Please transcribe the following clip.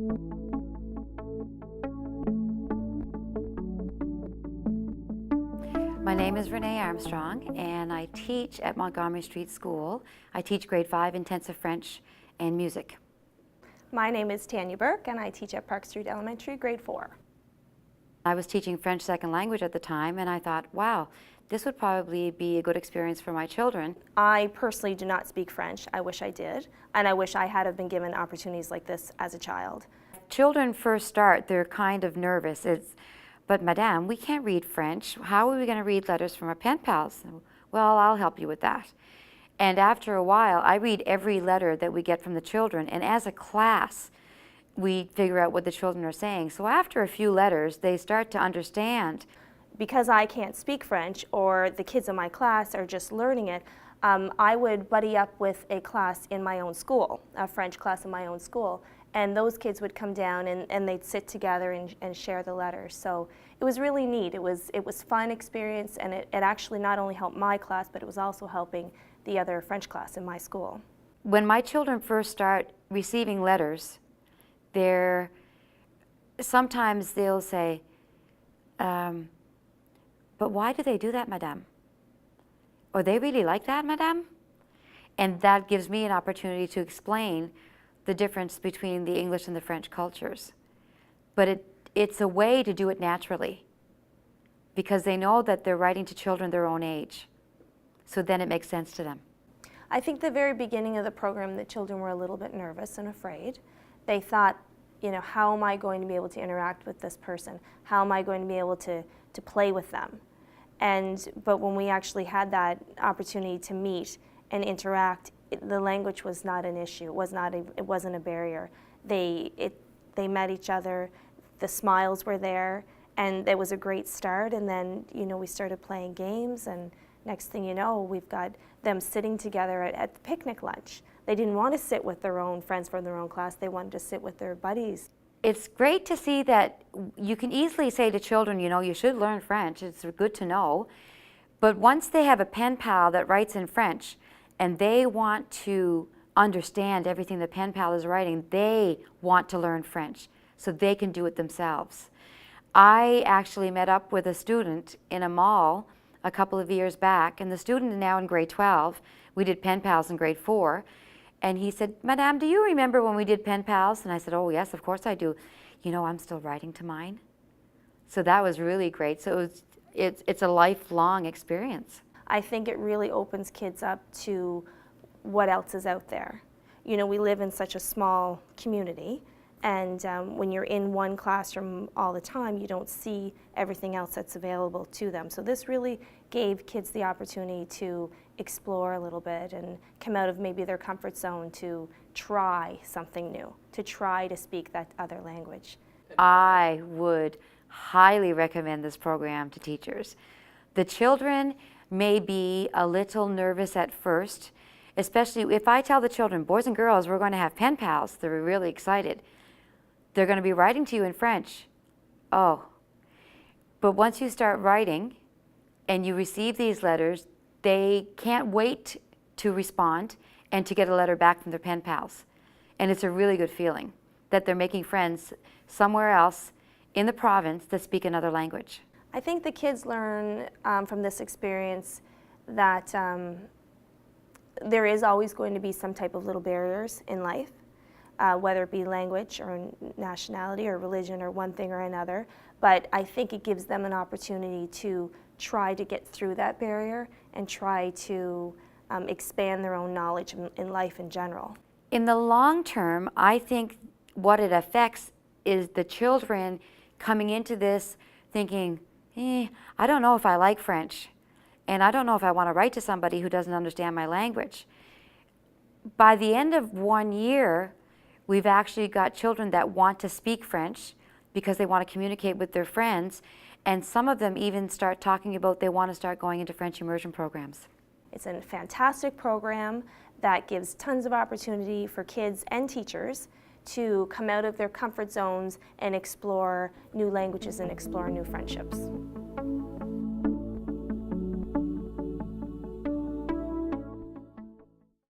My name is Renee Armstrong, and I teach at Montgomery Street School. I teach grade 5 intensive French and music. My name is Tanya Burke, and I teach at Park Street Elementary, grade 4. I was teaching French second language at the time, and I thought, wow, this would probably be a good experience for my children. I personally do not speak French. I wish I did, and I wish I had have been given opportunities like this as a child. Children first start, they're kind of nervous. But Madame, we can't read French. How are we going to read letters from our pen pals? Well, I'll help you with that. And after a while, I read every letter that we get from the children, and as a class, we figure out what the children are saying. So after a few letters, they start to understand. Because I can't speak French, or the kids in my class are just learning it, I would buddy up with a class in my own school, a French class in my own school, and those kids would come down and they'd sit together and share the letters. So it was really neat. It was fun experience, and it actually not only helped my class, but it was also helping the other French class in my school. When my children first start receiving letters, sometimes they'll say, but why do they do that, Madame? Or they really like that, Madame? And that gives me an opportunity to explain the difference between the English and the French cultures. But it's a way to do it naturally, because they know that they're writing to children their own age. So then it makes sense to them. I think the very beginning of the program, the children were a little bit nervous and afraid. They thought, you know, how am I going to be able to interact with this person? How am I going to be able to play with them? But when we actually had that opportunity to meet and interact, the language was not an issue. It wasn't a barrier. They met each other. The smiles were there, and it was a great start. And then, you know, we started playing games, and next thing you know, we've got them sitting together at the picnic lunch. They didn't want to sit with their own friends from their own class. They wanted to sit with their buddies. It's great to see that you can easily say to children, you know, you should learn French. It's good to know. But once they have a pen pal that writes in French, and they want to understand everything the pen pal is writing, they want to learn French so they can do it themselves. I actually met up with a student in a mall a couple of years back, and the student is now in grade 12. We did pen pals in grade 4. And he said, Madame, do you remember when we did pen pals? And I said, oh yes, of course I do. You know, I'm still writing to mine. So that was really great. So it's a lifelong experience. I think it really opens kids up to what else is out there. You know, we live in such a small community, and when you're in one classroom all the time, you don't see everything else that's available to them. So this really gave kids the opportunity to explore a little bit and come out of maybe their comfort zone to try something new, to try to speak that other language. I would highly recommend this program to teachers. The children may be a little nervous at first, especially if I tell the children, boys and girls, we're going to have pen pals. They're really excited. They're going to be writing to you in French. Oh. But once you start writing and you receive these letters, they can't wait to respond and to get a letter back from their pen pals. And it's a really good feeling that they're making friends somewhere else in the province that speak another language. I think the kids learn from this experience that there is always going to be some type of little barriers in life, whether it be language or nationality or religion or one thing or another. But I think it gives them an opportunity to try to get through that barrier and try to expand their own knowledge in life in general. In the long term, I think what it affects is the children coming into this thinking, I don't know if I like French, and I don't know if I want to write to somebody who doesn't understand my language. By the end of 1 year, we've actually got children that want to speak French because they want to communicate with their friends, and some of them even start talking about they want to start going into French immersion programs. It's a fantastic program that gives tons of opportunity for kids and teachers to come out of their comfort zones and explore new languages and explore new friendships.